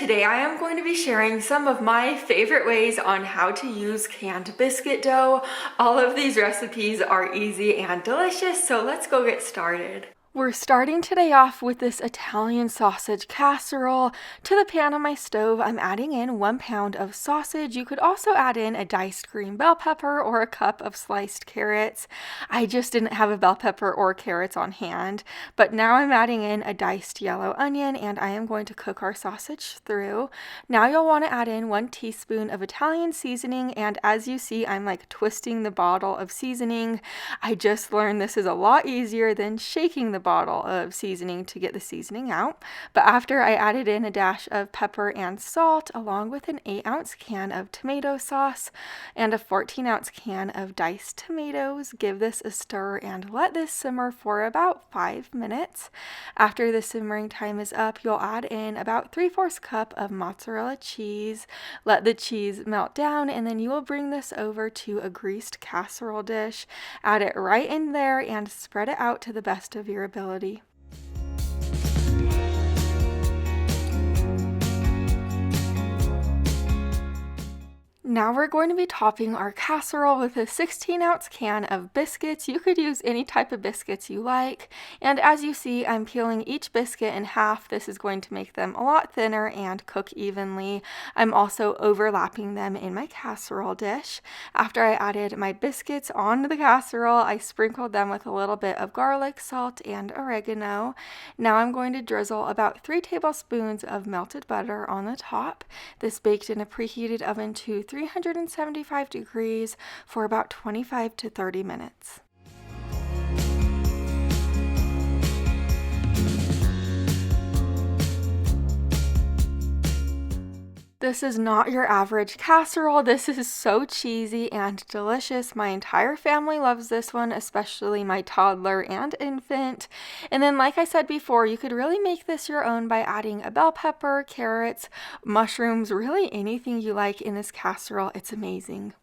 today I am going to be sharing some of my favorite ways on how to use canned biscuit dough. All of these recipes are easy and delicious, so let's go get started. We're starting today off with this Italian sausage casserole. To the pan on my stove, I'm adding in 1 pound of sausage. You could also add in a diced green bell pepper or a cup of sliced carrots. I just didn't have a bell pepper or carrots on hand, but now I'm adding in a diced yellow onion and I am going to cook our sausage through. Now you'll want to add in 1 teaspoon of Italian seasoning, and as you see, I'm like twisting the bottle of seasoning. I just learned this is a lot easier than shaking the bottle of seasoning to get the seasoning out. But after I added in a dash of pepper and salt along with an 8-ounce can of tomato sauce and a 14-ounce can of diced tomatoes, give this a stir and let this simmer for about 5 minutes. After the simmering time is up, you'll add in about 3/4 cup of mozzarella cheese. Let the cheese melt down and then you will bring this over to a greased casserole dish. Add it right in there and spread it out to the best of your ability. Now we're going to be topping our casserole with a 16-ounce can of biscuits. You could use any type of biscuits you like. And as you see, I'm peeling each biscuit in half. This is going to make them a lot thinner and cook evenly. I'm also overlapping them in my casserole dish. After I added my biscuits onto the casserole, I sprinkled them with a little bit of garlic, salt, and oregano. Now I'm going to drizzle about 3 tablespoons of melted butter on the top. This baked in a preheated oven to 375 degrees for about 25 to 30 minutes. This is not your average casserole. This is so cheesy and delicious. My entire family loves this one, especially my toddler and infant. And then, like I said before, you could really make this your own by adding a bell pepper, carrots, mushrooms, really anything you like in this casserole. It's amazing.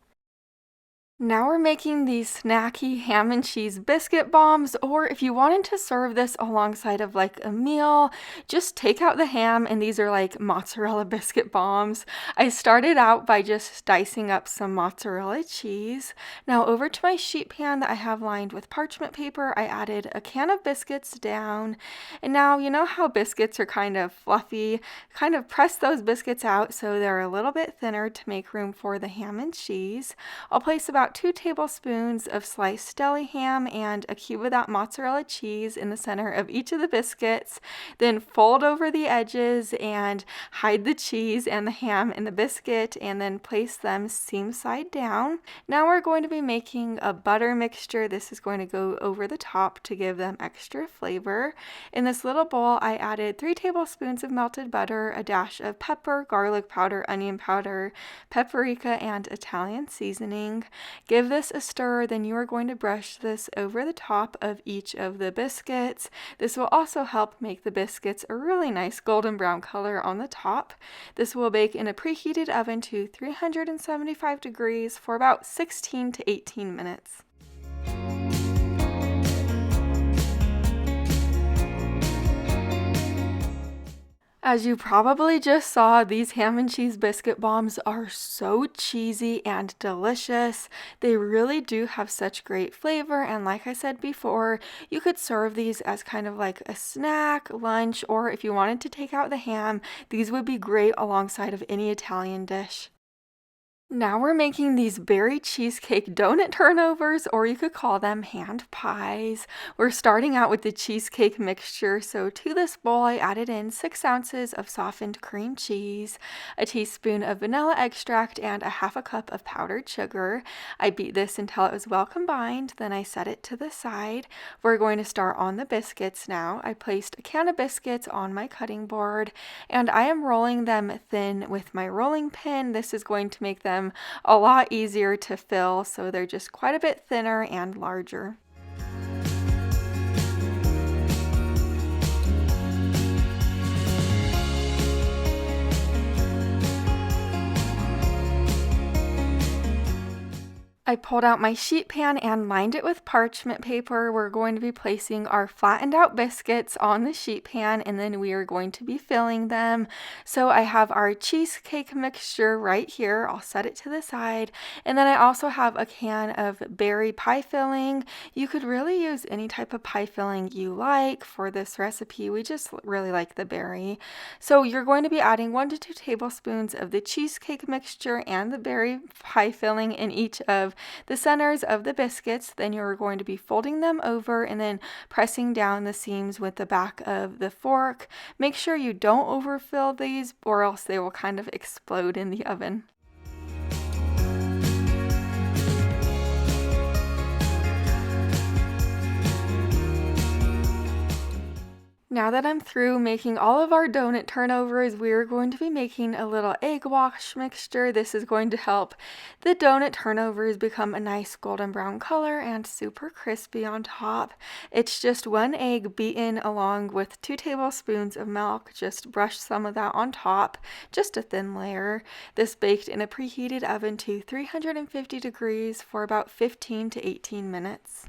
Now we're making these snacky ham and cheese biscuit bombs, or if you wanted to serve this alongside of like a meal, just take out the ham and these are like mozzarella biscuit bombs. I started out by just dicing up some mozzarella cheese. Now over to my sheet pan that I have lined with parchment paper, I added a can of biscuits down. And now you know how biscuits are kind of fluffy, kind of press those biscuits out so they're a little bit thinner to make room for the ham and cheese. I'll place about 2 tablespoons of sliced deli ham and a cube of that mozzarella cheese in the center of each of the biscuits. Then fold over the edges and hide the cheese and the ham in the biscuit and then place them seam side down. Now we're going to be making a butter mixture. This is going to go over the top to give them extra flavor. In this little bowl, I added 3 tablespoons of melted butter, a dash of pepper, garlic powder, onion powder, paprika, and Italian seasoning. Give this a stir, then you are going to brush this over the top of each of the biscuits. This will also help make the biscuits a really nice golden brown color on the top. This will bake in a preheated oven to 375 degrees for about 16 to 18 minutes. As you probably just saw, these ham and cheese biscuit bombs are so cheesy and delicious. They really do have such great flavor, and like I said before, you could serve these as kind of like a snack, lunch, or if you wanted to take out the ham, these would be great alongside of any Italian dish. Now we're making these berry cheesecake donut turnovers, or you could call them hand pies. We're starting out with the cheesecake mixture, so to this bowl I added in 6 ounces of softened cream cheese, a teaspoon of vanilla extract, and a 1/2 cup of powdered sugar. I beat this until it was well combined, then I set it to the side. We're going to start on the biscuits now. I placed a can of biscuits on my cutting board, and I am rolling them thin with my rolling pin. This is going to make them a lot easier to fill, so they're just quite a bit thinner and larger. I pulled out my sheet pan and lined it with parchment paper. We're going to be placing our flattened out biscuits on the sheet pan, and then we are going to be filling them. So I have our cheesecake mixture right here. I'll set it to the side. And then I also have a can of berry pie filling. You could really use any type of pie filling you like for this recipe. We just really like the berry. So you're going to be adding 1 to 2 tablespoons of the cheesecake mixture and the berry pie filling in each of the centers of the biscuits. Then you're going to be folding them over and then pressing down the seams with the back of the fork. Make sure you don't overfill these or else they will kind of explode in the oven. Now that I'm through making all of our donut turnovers, we're going to be making a little egg wash mixture. This is going to help the donut turnovers become a nice golden brown color and super crispy on top. It's just 1 egg beaten along with 2 tablespoons of milk. Just brush some of that on top, just a thin layer. This baked in a preheated oven to 350 degrees for about 15 to 18 minutes.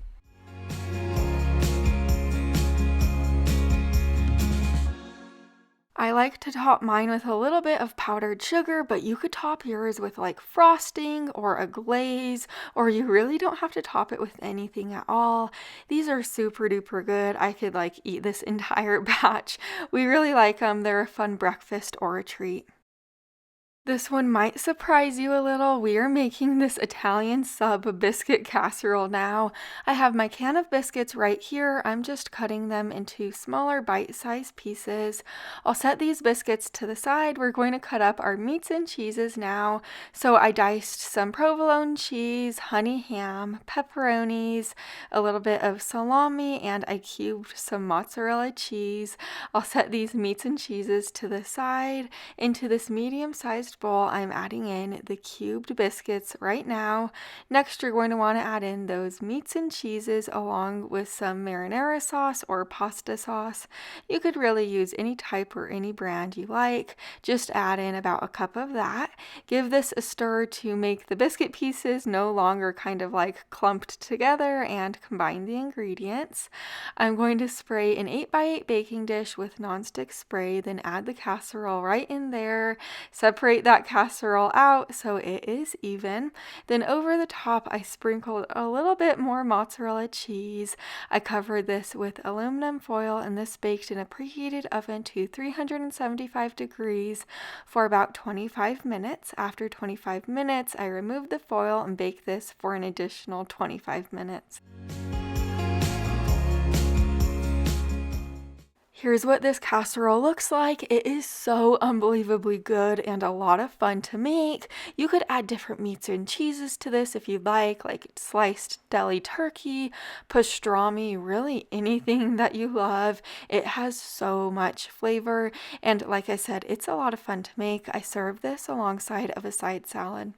I like to top mine with a little bit of powdered sugar, but you could top yours with like frosting or a glaze, or you really don't have to top it with anything at all. These are super duper good. I could like eat this entire batch. We really like them. They're a fun breakfast or a treat. This one might surprise you a little. We are making this Italian sub biscuit casserole now. I have my can of biscuits right here. I'm just cutting them into smaller bite-sized pieces. I'll set these biscuits to the side. We're going to cut up our meats and cheeses now. So I diced some provolone cheese, honey ham, pepperonis, a little bit of salami, and I cubed some mozzarella cheese. I'll set these meats and cheeses to the side. Into this medium-sized bowl, I'm adding in the cubed biscuits right now. Next, you're going to want to add in those meats and cheeses along with some marinara sauce or pasta sauce. You could really use any type or any brand you like. Just add in about a cup of that. Give this a stir to make the biscuit pieces no longer kind of like clumped together and combine the ingredients. I'm going to spray an 8x8 baking dish with nonstick spray, then add the casserole right in there. Separate that casserole out so it is even. Then over the top, I sprinkled a little bit more mozzarella cheese. I covered this with aluminum foil, and this baked in a preheated oven to 375 degrees for about 25 minutes. After 25 minutes, I removed the foil and baked this for an additional 25 minutes. Here's what this casserole looks like. It is so unbelievably good and a lot of fun to make. You could add different meats and cheeses to this if you'd like sliced deli turkey, pastrami, really anything that you love. It has so much flavor, and like I said, it's a lot of fun to make. I serve this alongside of a side salad.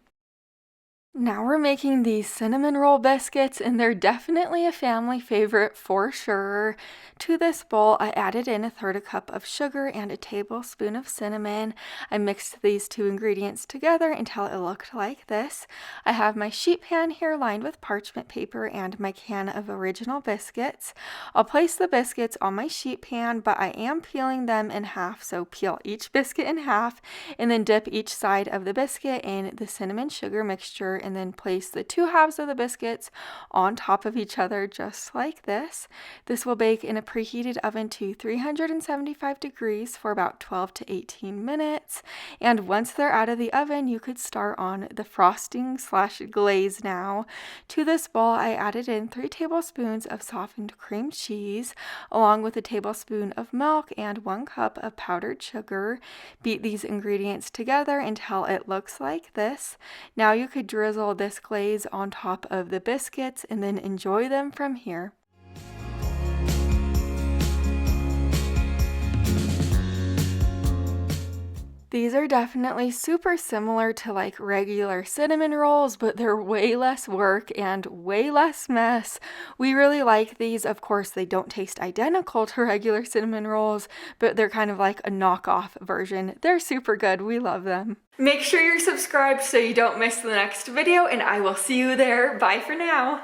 Now we're making these cinnamon roll biscuits, and they're definitely a family favorite for sure. To this bowl, I added in 1/3 cup of sugar and a tablespoon of cinnamon. I mixed these 2 ingredients together until it looked like this. I have my sheet pan here lined with parchment paper and my can of original biscuits. I'll place the biscuits on my sheet pan, but I am peeling them in half, so peel each biscuit in half and then dip each side of the biscuit in the cinnamon sugar mixture, and then place the 2 halves of the biscuits on top of each other just like this. This will bake in a preheated oven to 375 degrees for about 12 to 18 minutes. And once they're out of the oven, you could start on the frosting / glaze now. To this bowl, I added in 3 tablespoons of softened cream cheese along with a tablespoon of milk and 1 cup of powdered sugar. Beat these ingredients together until it looks like this. Now you could drizzle this glaze on top of the biscuits and then enjoy them from here. These are definitely super similar to like regular cinnamon rolls, but they're way less work and way less mess. We really like these. Of course, they don't taste identical to regular cinnamon rolls, but they're kind of like a knockoff version. They're super good. We love them. Make sure you're subscribed so you don't miss the next video, and I will see you there. Bye for now.